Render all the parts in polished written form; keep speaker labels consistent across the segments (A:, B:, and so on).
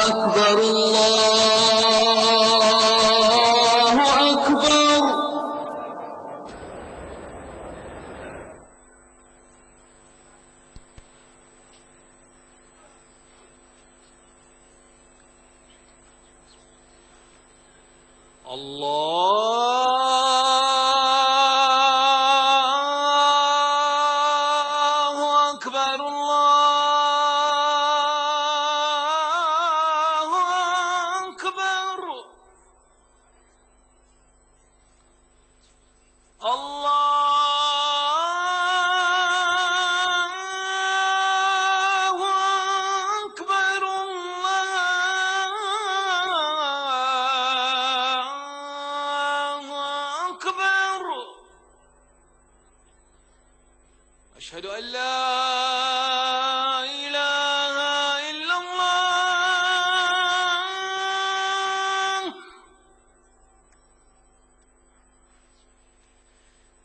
A: أكبر الله أكبر. أشهد أن لا إله إلا الله.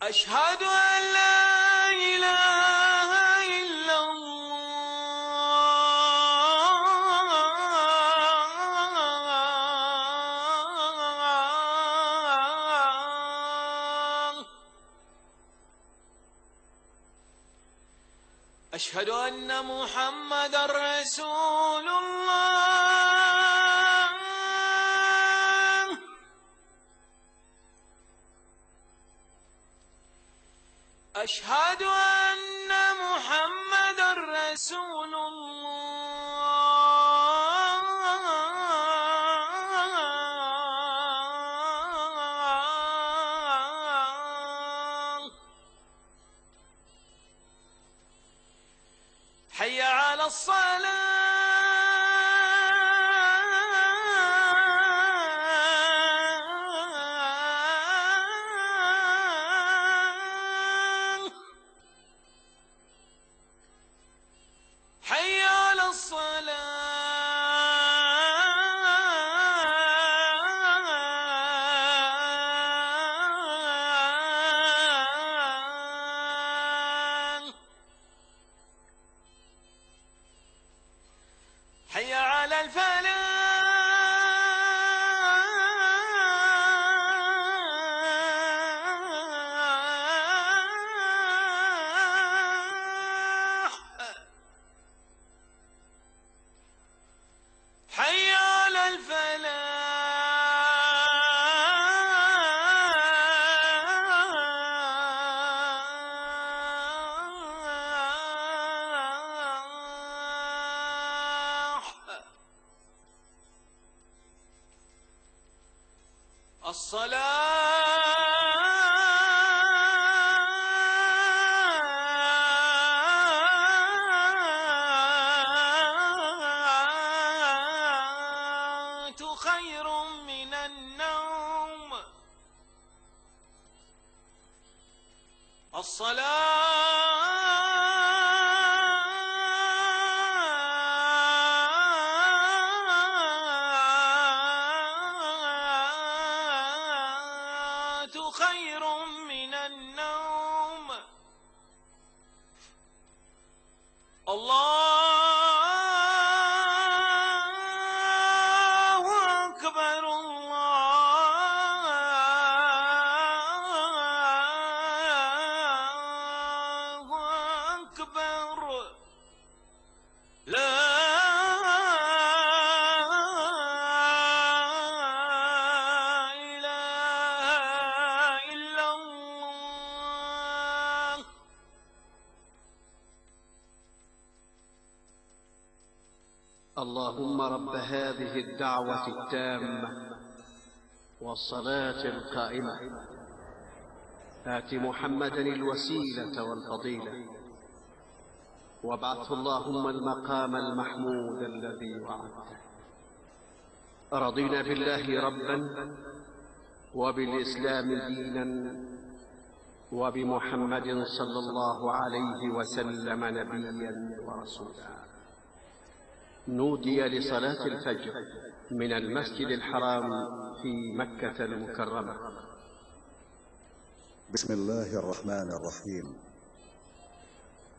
A: أشهد أن لا إله إلا الله. أشهد أن محمدًا رسول الله. أشهد أن محمدًا رسول الله. حي على الصلاة. حي على الصلاة. حي على الفلاح. حي على الفلاح. الصلاة خير من النوم. الصلاة خير من النوم. الله أكبر الله أكبر. لا إله إلا الله.
B: اللهم رب هذه الدعوة التامة والصلاة القائمة آت محمدا الوسيلة والفضيلة وابعثه اللهم المقام المحمود الذي وعدته. رضينا بالله ربا وبالإسلام دينا وبمحمد صلى الله عليه وسلم نبيا ورسولا. نودي لصلاة الفجر من المسجد الحرام في مكة المكرمة.
C: بسم الله الرحمن الرحيم.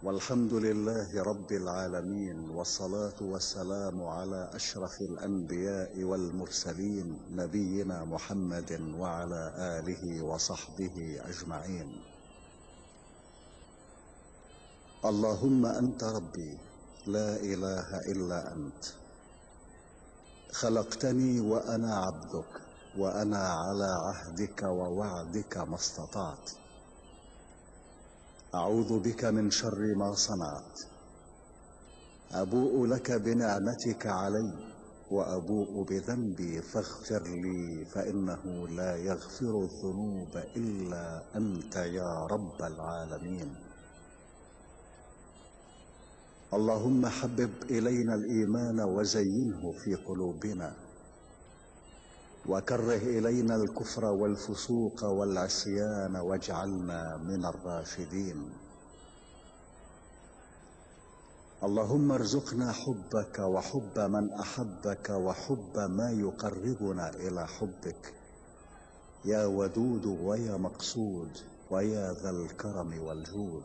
C: والحمد لله رب العالمين، والصلاة والسلام على أشرف الأنبياء والمرسلين نبينا محمد وعلى آله وصحبه أجمعين. اللهم أنت ربي لا إله إلا أنت، خلقتني وأنا عبدك، وأنا على عهدك ووعدك ما استطعت. أعوذ بك من شر ما صنعت، أبوء لك بنعمتك علي وأبوء بذنبي فاغفر لي، فإنه لا يغفر الذنوب إلا أنت يا رب العالمين. اللهم حبب إلينا الإيمان وزينه في قلوبنا، وكره إلينا الكفر والفسوق والعصيان واجعلنا من الراشدين. اللهم ارزقنا حبك وحب من أحبك وحب ما يقربنا إلى حبك، يا ودود ويا مقصود ويا ذا الكرم والجود.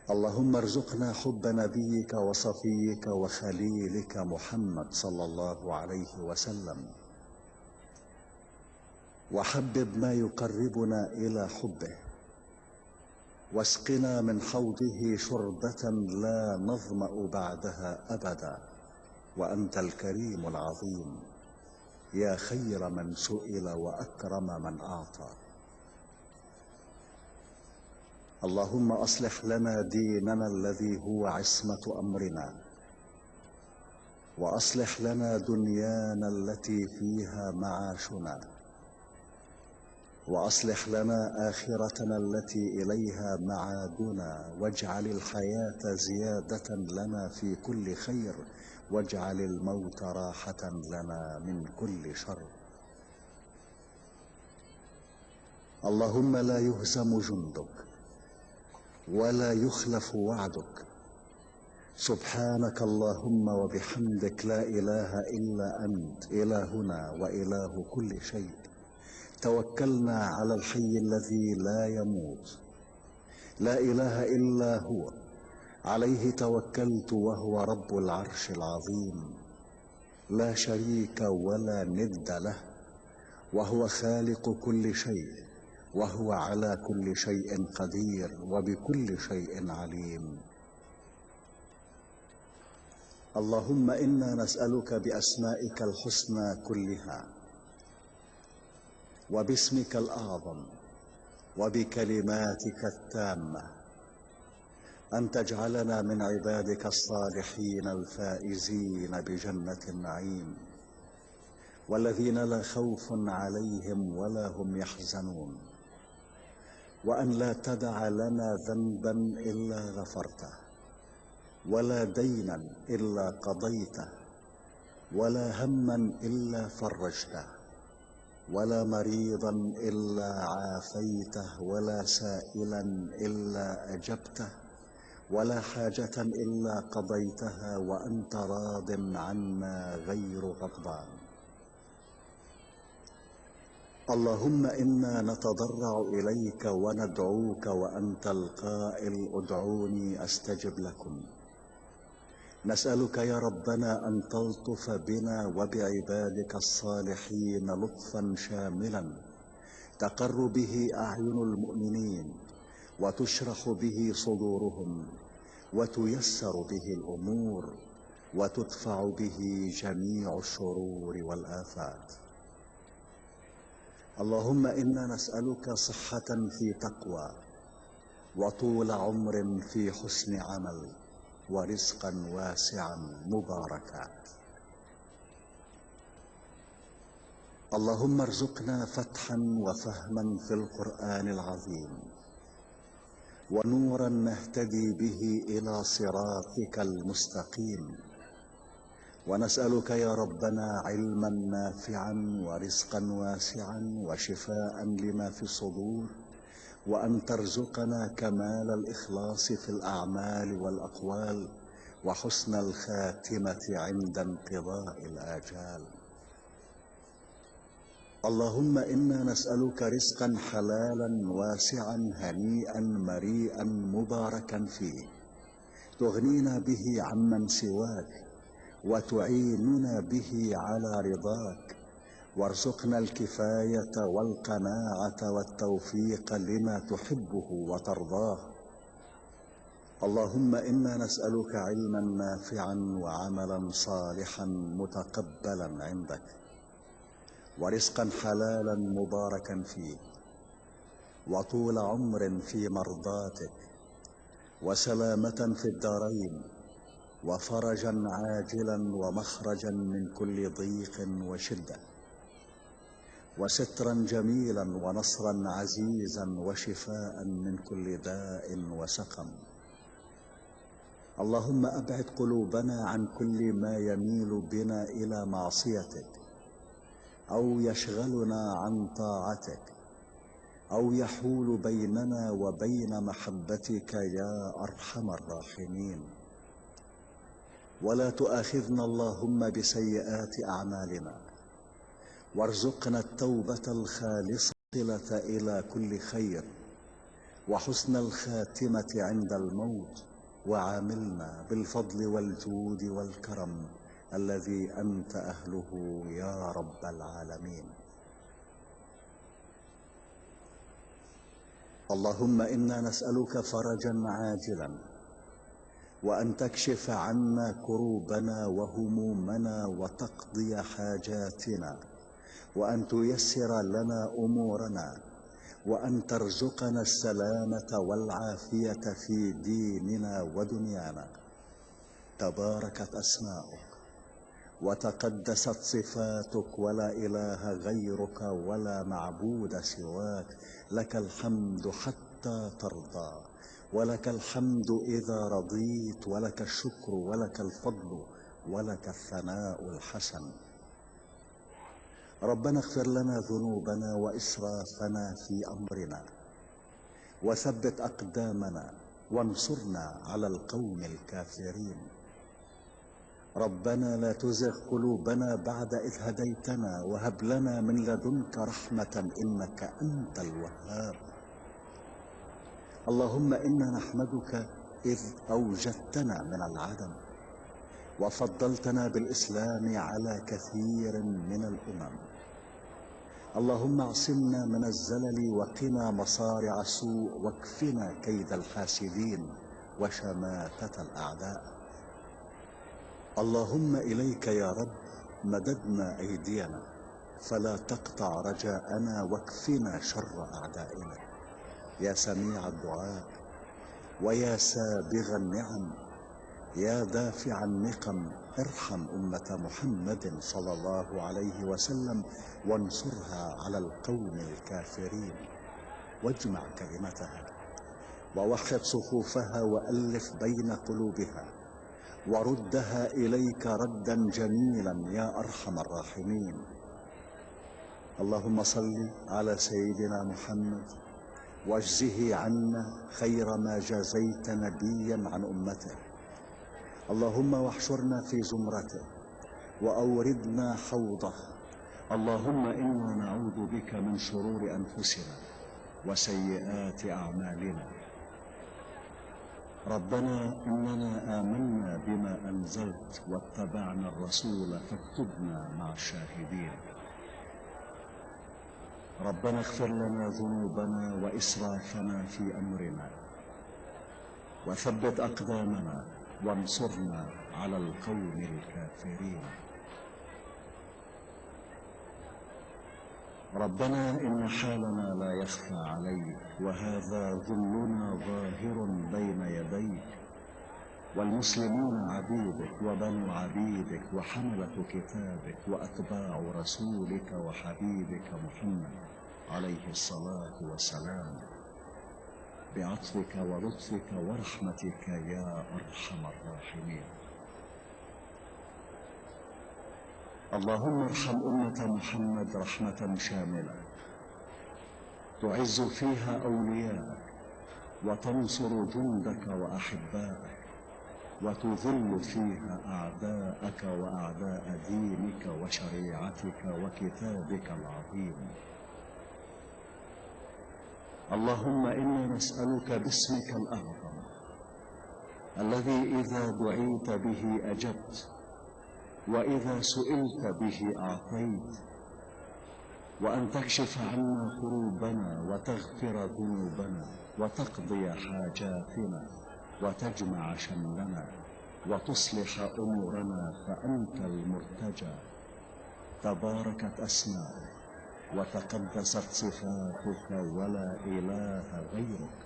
C: اللهم ارزقنا حب نبيك وصفيك وخليلك محمد صلى الله عليه وسلم، وحبب ما يقربنا إلى حبه، واسقنا من حوضه شربة لا نظمأ بعدها أبدا، وأنت الكريم العظيم يا خير من سئل وأكرم من أعطى. اللهم أصلح لنا ديننا الذي هو عصمة أمرنا، وأصلح لنا دنيانا التي فيها معاشنا، وأصلح لنا آخرتنا التي إليها معادنا، واجعل الحياة زيادة لنا في كل خير، واجعل الموت راحة لنا من كل شر. اللهم لا يهزم جندك ولا يخلف وعدك. سبحانك اللهم وبحمدك، لا إله إلا أنت إلهنا وإله كل شيء. توكلنا على الحي الذي لا يموت، لا إله إلا هو، عليه توكلت وهو رب العرش العظيم، لا شريك ولا ند له، وهو خالق كل شيء، وهو على كل شيء قدير وبكل شيء عليم. اللهم إنا نسألك بأسمائك الحسنى كلها، وباسمك الأعظم، وبكلماتك التامة، أن تجعلنا من عبادك الصالحين الفائزين بجنة النعيم، والذين لا خوف عليهم ولا هم يحزنون، وأن لا تدع لنا ذنبا إلا غفرته، ولا دينا إلا قضيته، ولا هما إلا فرجته، ولا مريضا إلا عافيته، ولا سائلا إلا أجبته، ولا حاجة إلا قضيتها وأنت راض عنا غير غضبان. اللهم إنا نتضرع إليك وندعوك وأنت القائل ادعوني أستجب لكم. نسألك يا ربنا أن تلطف بنا وبعبادك الصالحين لطفا شاملا تقر به أعين المؤمنين، وتشرح به صدورهم، وتيسر به الأمور، وتدفع به جميع الشرور والآفات. اللهم إنا نسألك صحة في تقوى، وطول عمر في حسن عمل، ورزقا واسعا مباركا. اللهم ارزقنا فتحا وفهما في القرآن العظيم، ونورا نهتدي به إلى صراطك المستقيم. ونسألك يا ربنا علما نافعا ورزقا واسعا وشفاء لما في الصدور، وأن ترزقنا كمال الإخلاص في الأعمال والأقوال، وحسن الخاتمة عند انقضاء الآجال. اللهم إنا نسألك رزقا حلالا واسعا هنيئا مريئا مباركا فيه، تغنينا به عمن سواك وتعيننا به على رضاك، وارزقنا الكفاية والقناعة والتوفيق لما تحبه وترضاه. اللهم إنا نسألك علما نافعا وعملا صالحا متقبلا عندك، ورزقا حلالا مباركا فيه، وطول عمر في مرضاتك، وسلامة في الدارين، وفرجا عاجلا ومخرجا من كل ضيق وشدة، وسترا جميلا ونصرا عزيزا وشفاء من كل داء وسقم. اللهم أبعد قلوبنا عن كل ما يميل بنا إلى معصيتك، أو يشغلنا عن طاعتك، أو يحول بيننا وبين محبتك يا أرحم الراحمين. ولا تؤاخذنا اللهم بسيئات أعمالنا، وارزقنا التوبة الخالصة إلى كل خير، وحسن الخاتمة عند الموت، وعاملنا بالفضل والجود والكرم الذي أنت أهله يا رب العالمين. اللهم إنا نسألك فرجا عاجلا، وأن تكشف عنا كروبنا وهمومنا وتقضي حاجاتنا، وأن تيسر لنا أمورنا، وأن ترزقنا السلامة والعافية في ديننا ودنيانا. تباركت أسماؤك وتقدست صفاتك، ولا إله غيرك ولا معبود سواك. لك الحمد حتى ترضى، ولك الحمد إذا رضيت، ولك الشكر ولك الفضل ولك الثناء الحسن. ربنا اغفر لنا ذنوبنا وإسرافنا في أمرنا، وثبت أقدامنا، وانصرنا على القوم الكافرين. ربنا لا تزغ قلوبنا بعد إذ هديتنا، وهب لنا من لدنك رحمة إنك أنت الوهاب. اللهم إنا نحمدك إذ أوجدتنا من العدم، وفضلتنا بالإسلام على كثير من الأمم. اللهم اعصمنا من الزلل، وقنا مصارع السوء، واكفنا كيد الحاسدين وشماتة الأعداء. اللهم إليك يا رب مددنا أيدينا، فلا تقطع رجاءنا، واكفنا شر أعدائنا. يا سميع الدعاء، ويا سابغ النعم، يا دافع النقم، ارحم أمة محمد صلى الله عليه وسلم، وانصرها على القوم الكافرين، واجمع كلمتها، ووحد صفوفها، وألف بين قلوبها، وردها إليك ردا جميلا يا أرحم الراحمين. اللهم صل على سيدنا محمد، واجزه عنا خير ما جازيت نبيا عن أمته. اللهم واحشرنا في زمرته، وأوردنا حوضه. اللهم إنا نعوذ بك من شرور أنفسنا وسيئات أعمالنا. ربنا إننا آمنا بما أنزلت، واتبعنا الرسول، فاكتبنا مع الشاهدين. ربنا اغفر لنا ذنوبنا وإسرافنا في أمرنا، وثبت أقدامنا، وانصرنا على القوم الكافرين. ربنا إن حالنا لا يخفى عليك، وهذا ذلنا ظاهر بين يديك، والمسلمون عبيدك وبنو عبيدك وحملة كتابك وأتباع رسولك وحبيبك محمد عليه الصلاة والسلام، بعطفك ولطفك ورحمتك يا أرحم الراحمين. اللهم ارحم أمة محمد رحمة شاملة، تعز فيها أولياءك، وتنصر جندك وأحبائك، وتذل فيها أعداءك وأعداء دينك وشريعتك وكتابك العظيم. اللهم إنا نسألك باسمك الأعظم الذي إذا دعيت به أجبت، وإذا سئلت به أعطيت، وأن تكشف عنا كروبنا وتغفر ذنوبنا وتقضي حاجاتنا وتجمع شملنا وتصلح أمورنا، فأنت المرتجى. تباركت أسماؤك وتقدست صفاتك، ولا إله غيرك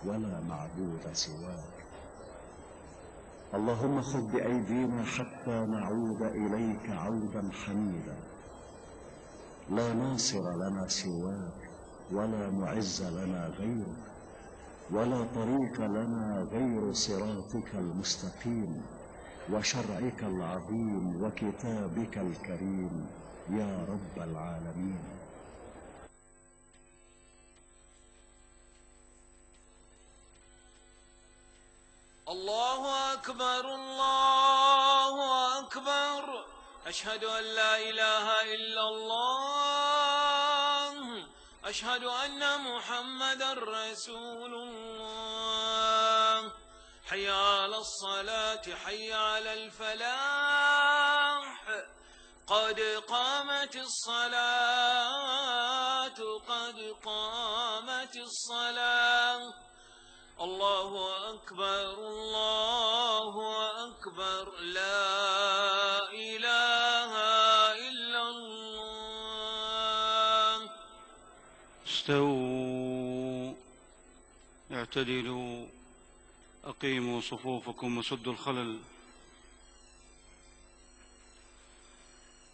C: ولا معبود سواك. اللهم خذ بأيدينا حتى نعود إليك عودا حميدا. لا ناصر لنا سواك، ولا معز لنا غيرك، ولا طريق لنا غير صراطك المستقيم وشرعك العظيم وكتابك الكريم يا رب العالمين.
A: الله أكبر الله أكبر، أشهد أن لا إله إلا الله، أشهد أن محمدا رسول الله. حي على الصلاة، حي على الفلاح، قد قامت الصلاة، قد قامت الصلاة. الله أكبر الله أكبر، لا إله إلا الله.
D: استووا، اعتدلوا، أقيموا صفوفكم وسدوا الخلل.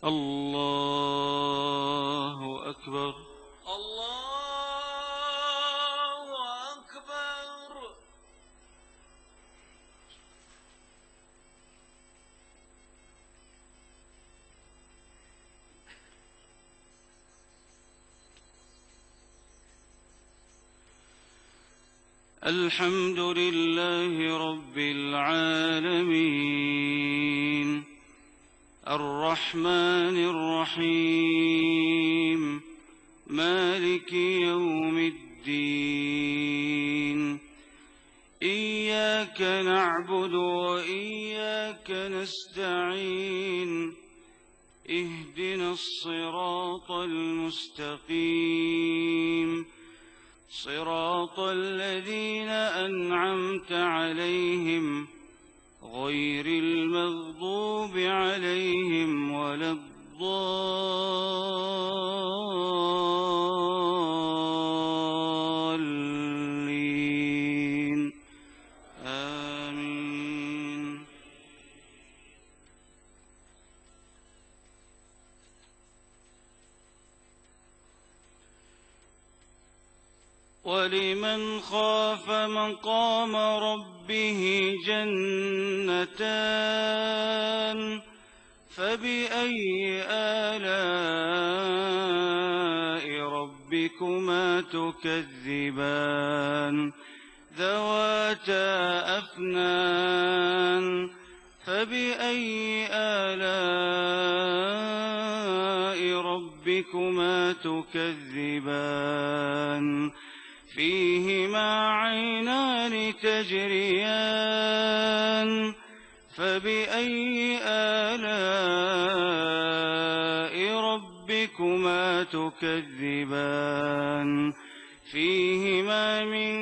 D: الله أكبر
A: الله أكبر.
D: الحمد لله رب العالمين، الرحمن الرحيم، مالك يوم الدين. إياك نعبد وإياك نستعين، اهدنا الصراط المستقيم، صراط الذين أنعمت عليهم غير المغضوب عليهم ولا الضالين. آمين. ولمن خاف مقام ربه جنتان، فبأي آلاء ربكما تكذبان، ذواتا أفنان، فبأي آلاء ربكما تكذبان، فيهما عينان تجريان، فبأي آلاء ربكما تكذبان، فيهما من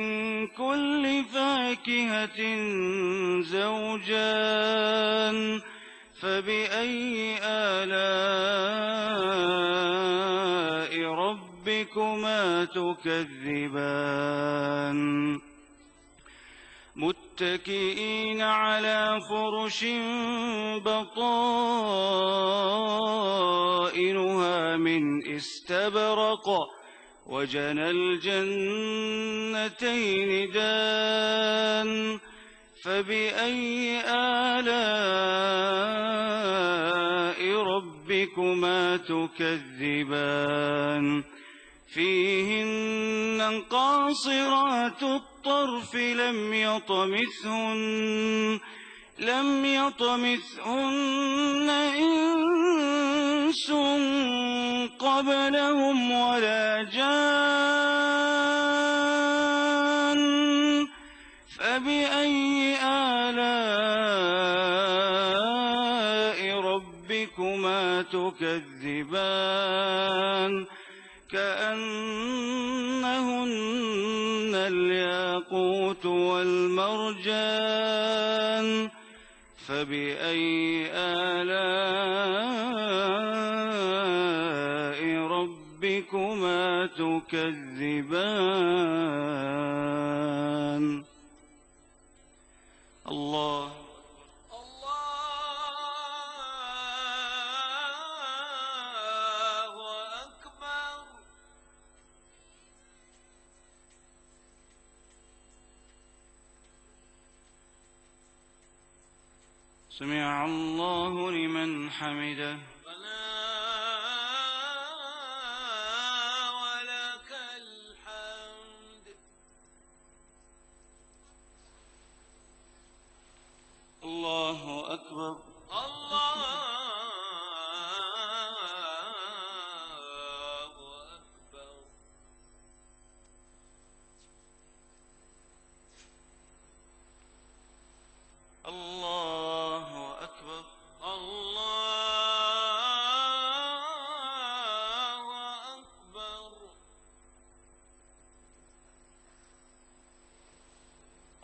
D: كل فاكهة زوجان، فبأي آلاء ربكما تكذبان، متكئين على فرش بطائنها من استبرق، وجنى الجنتين دان، فبأي آلاء ربكما تكذبان، فيهن قاصرات الطرف لم يطمثهن لم يطمثهن إنس قبلهم ولا جان فبأي آلاء ربكما تكذبان كأنهن الياقوت والمرجان فبأي آلاء ربكما تكذبان الله
A: أكبر.
D: سمع الله لمن حمده
A: ربنا ولك الحمد.
D: الله أكبر
A: الله أكبر.
D: الله أكبر
A: الله أكبر.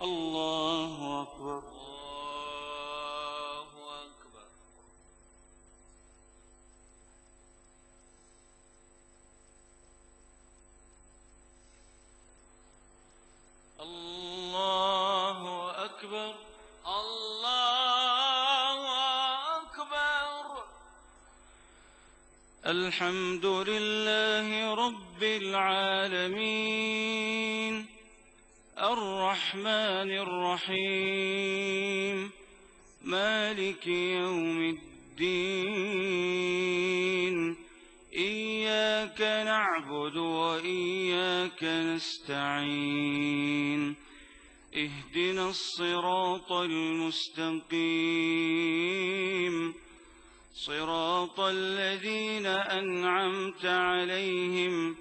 D: الله أكبر
A: الله أكبر.
D: الله أكبر
A: الله أكبر.
D: الحمد لله رب العالمين الرحمن الرحيم مالك يوم الدين إياك نعبد وإياك نستعين اهدنا الصراط المستقيم صراط الذين أنعمت عليهم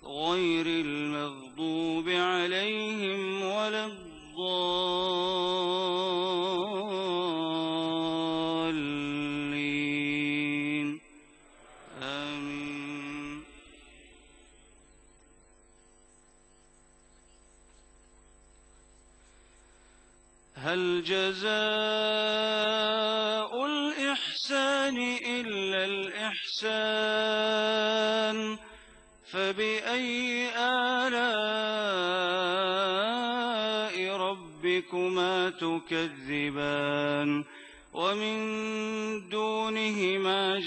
D: غير المغضوب عليهم ولا الضالين آمين. هل جزاء الإحسان إلا الإحسان فبأي آلاء ربكما تكذبان ومن دونهما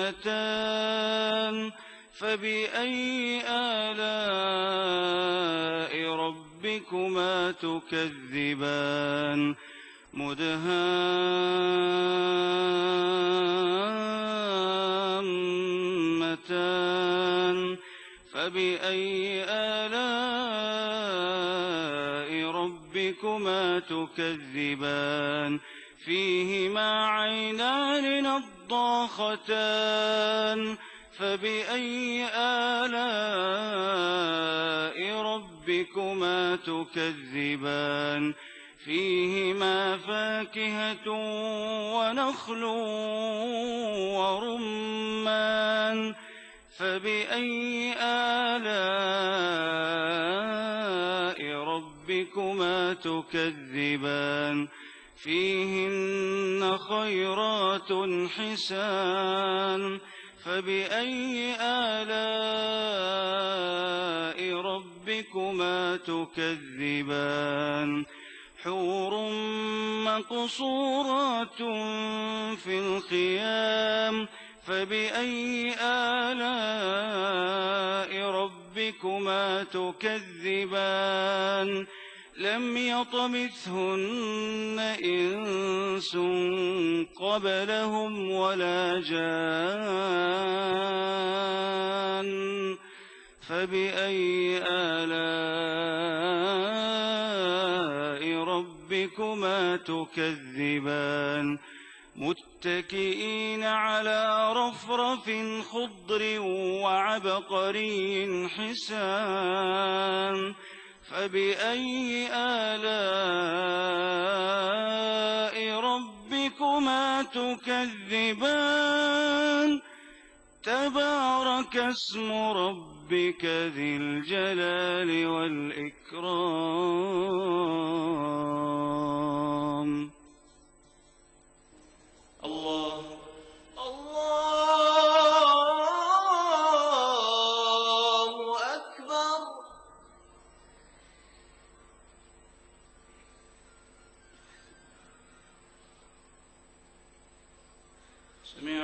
D: جنتان فبأي آلاء ربكما تكذبان مدهامتان فبأي آلاء ربكما تكذبان فيهما عينان نضاختان فبأي آلاء ربكما تكذبان فيهما فاكهة ونخل ورمان فبأي آلاء ربكما تكذبان فيهن خيرات حسان فبأي آلاء ربكما تكذبان حور مقصورات في الخيام فبأي آلاء ربكما تكذبان لم يطمثهن إنس قبلهم ولا جان فبأي آلاء ربكما ربكما تكذبان متكئين على رفرف خضر وعبقري حسان فبأي آلاء ربكما تكذبان تبارك اسم ربك ذي الجلال والإكرام. الله
A: الله أكبر.
D: سمع